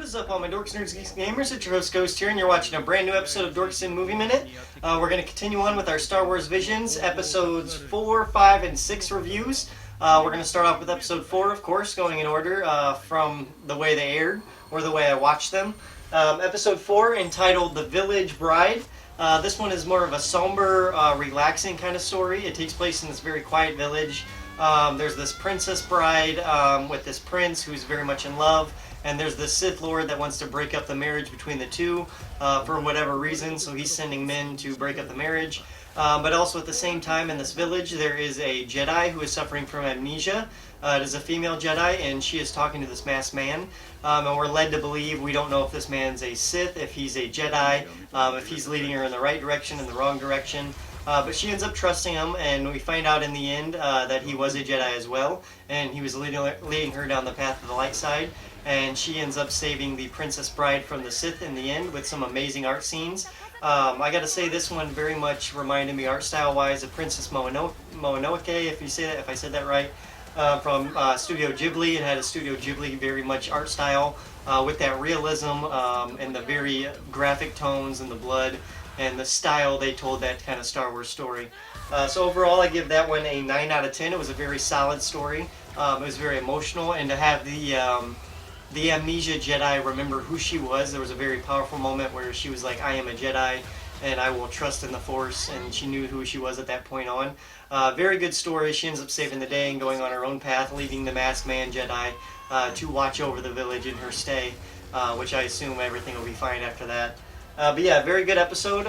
What is up, all my Dorks, Nerds, Geeks, Gamers? It's your host, Ghost here, and you're watching a brand new episode of Dorks in Movie Minute. We're going to continue on with our Star Wars Visions, episodes 4, 5, and 6 reviews. We're going to start off with episode 4, of course, going in order from the way they aired, or the way I watched them. Episode 4, entitled The Village Bride. This one is more of a somber, relaxing kind of story. It takes place in this very quiet village. There's this princess bride with this prince who's very much in love. And there's this Sith Lord that wants to break up the marriage between the two for whatever reason, so he's sending men to break up the marriage. But also at the same time in this village there is a Jedi who is suffering from amnesia. It is a female Jedi, and she is talking to this masked man. And we're led to believe, we don't know if this man's a Sith, if he's a Jedi, if he's leading her in the right direction, in the wrong direction. But she ends up trusting him, and we find out in the end that he was a Jedi as well, and he was leading her down the path of the light side. And she ends up saving the Princess Bride from the Sith in the end with some amazing art scenes. I gotta say, this one very much reminded me art style wise of Princess Mononoke, if I said that right, from Studio Ghibli. It had a Studio Ghibli very much art style with that realism and the very graphic tones and the blood and the style they told that kind of Star Wars story. So overall, I give that one a 9 out of 10. It was a very solid story. It was very emotional, and to have the amnesia Jedi remember who she was. There was a very powerful moment where she was like, I am a Jedi and I will trust in the Force, and she knew who she was at that point on. Very good story. She ends up saving the day and going on her own path, leaving the masked man Jedi to watch over the village in her stay, which I assume everything will be fine after that. But yeah, very good episode.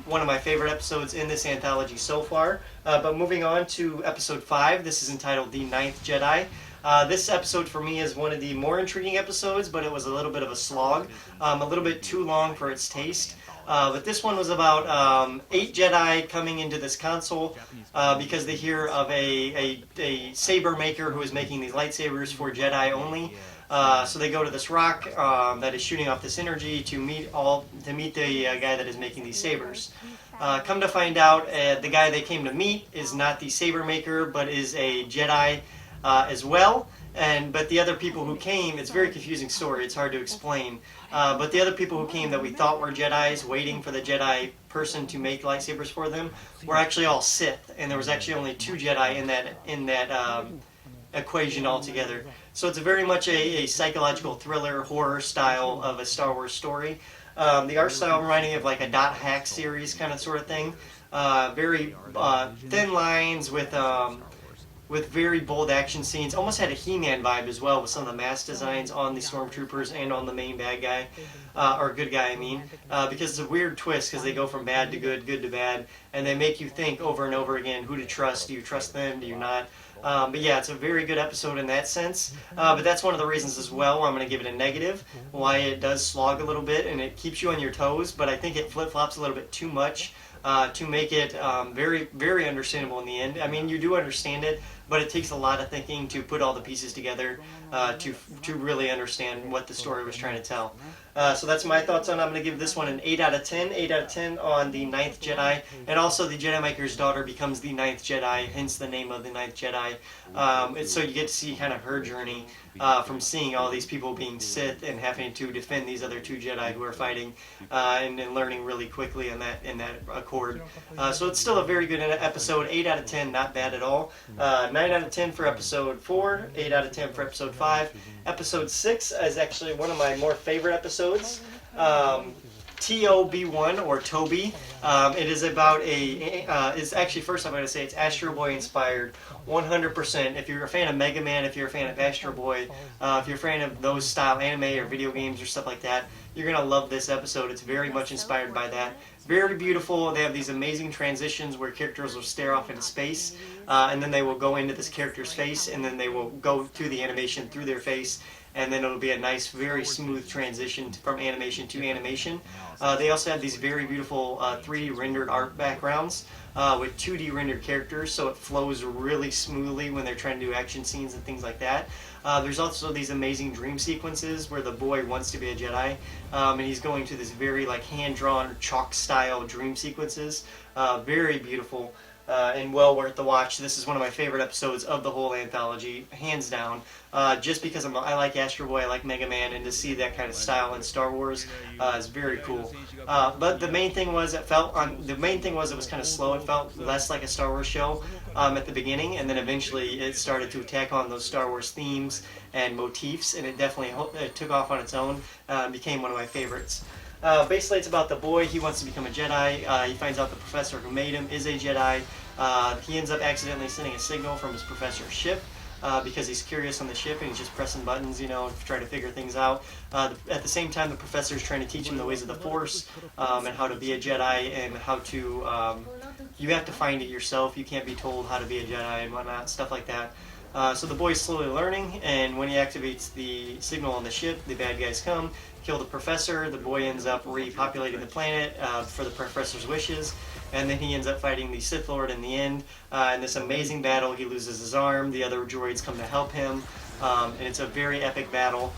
One of my favorite episodes in this anthology so far. But moving on to episode 5, this is entitled The Ninth Jedi. This episode for me is one of the more intriguing episodes, but it was a little bit of a slog, a little bit too long for its taste. But this one was about 8 Jedi coming into this console because they hear of a saber maker who is making these lightsabers for Jedi only. So they go to this rock that is shooting off this energy to meet the guy that is making these sabers. Come to find out, the guy they came to meet is not the saber maker, but is a Jedi as well. But the other people who came, it's a very confusing story, it's hard to explain. But the other people who came that we thought were Jedis, waiting for the Jedi person to make lightsabers for them, were actually all Sith, and there was actually only 2 Jedi in that equation altogether. So it's very much a psychological thriller, horror style of a Star Wars story. The art style reminding me of like a dot hack series kind of sort of thing. Very thin lines with very bold action scenes. Almost had a He-Man vibe as well with some of the mask designs on the stormtroopers and on the main bad guy, or good guy I mean, because it's a weird twist because they go from bad to good, good to bad, and they make you think over and over again who to trust. Do you trust them? Do you not? But yeah, it's a very good episode in that sense. But that's one of the reasons as well why I'm going to give it a negative, why it does slog a little bit and it keeps you on your toes, but I think it flip-flops a little bit too much to make it very, very understandable in the end. I mean, you do understand it, but it takes a lot of thinking to put all the pieces together to really understand what the story was trying to tell. So that's my thoughts on it. I'm going to give this one an 8 out of 10. 8 out of 10 on the Ninth Jedi. And also the Jedi Maker's daughter becomes the Ninth Jedi, hence the name of the Ninth Jedi. So you get to see kind of her journey from seeing all these people being Sith and having to defend these other 2 Jedi who are fighting and learning really quickly in that accord. So it's still a very good episode. 8 out of 10, not bad at all. 9 out of 10 for episode 4. 8 out of 10 for episode 5. Episode 6 is actually one of my more favorite episodes. TOB1 or Toby. It is about it's actually, first I'm going to say it's Astro Boy inspired 100%. If you're a fan of Mega Man, if you're a fan of Astro Boy, if you're a fan of those style anime or video games or stuff like that, you're going to love this episode. It's very much inspired by that. Very beautiful. They have these amazing transitions where characters will stare off into space, and then they will go into this character's face, and then they will go through the animation through their face, and then it'll be a nice, very smooth transition from animation to animation. They also have these very beautiful 3D rendered art backgrounds with 2D rendered characters, so it flows really smoothly when they're trying to do action scenes and things like that. There's also these amazing dream sequences where the boy wants to be a Jedi, and he's going to this very like hand-drawn chalk style dream sequences. Very beautiful. and well worth the watch. This is one of my favorite episodes of the whole anthology, hands down. Just because I like Astro Boy, I like Mega Man, and to see that kind of style in Star Wars is very cool. But the main thing was it was kind of slow. It felt less like a Star Wars show at the beginning, and then eventually it started to attack on those Star Wars themes and motifs, and it definitely took off on its own. Became one of my favorites. Basically, it's about the boy. He wants to become a Jedi. He finds out the professor who made him is a Jedi. He ends up accidentally sending a signal from his professor's ship because he's curious on the ship and he's just pressing buttons, trying to figure things out. At the same time, the professor is trying to teach him the ways of the Force and how to be a Jedi and how to. You have to find it yourself. You can't be told how to be a Jedi and whatnot, stuff like that. So the boy's slowly learning, and when he activates the signal on the ship, the bad guys come, kill the professor. The boy ends up repopulating the planet for the professor's wishes, and then he ends up fighting the Sith Lord in the end. In this amazing battle, he loses his arm. The other droids come to help him, and it's a very epic battle.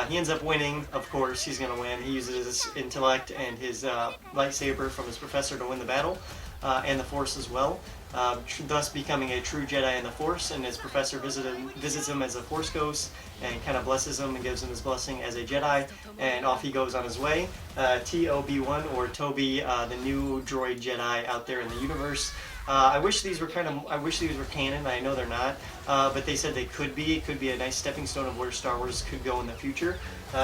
He ends up winning, of course. He's going to win. He uses his intellect and his lightsaber from his professor to win the battle, and the Force as well. Thus becoming a true Jedi in the Force, and his professor visits him as a Force ghost and kind of blesses him and gives him his blessing as a Jedi, and off he goes on his way. TOB1, or Toby, the new droid Jedi out there in the universe. I wish these were canon. I know they're not, but they said they could be. It could be a nice stepping stone of where Star Wars could go in the future.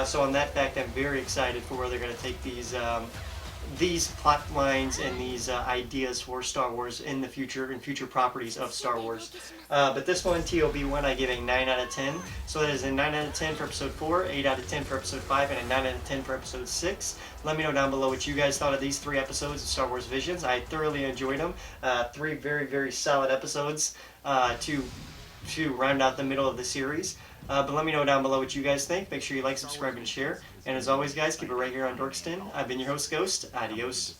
So on that fact, I'm very excited for where they're going to take these plot lines and these ideas for Star Wars in the future and future properties of Star Wars. But this one, TOB1, I give a 9 out of 10. So that is a 9 out of 10 for episode 4, 8 out of 10 for episode 5, and a 9 out of 10 for episode 6. Let me know down below what you guys thought of these 3 episodes of Star Wars Visions. I thoroughly enjoyed them. 3 very, very solid episodes to round out the middle of the series. But let me know down below what you guys think. Make sure you like, subscribe, and share. And as always, guys, keep it right here on Dorks Den. I've been your host, Ghost. Adios.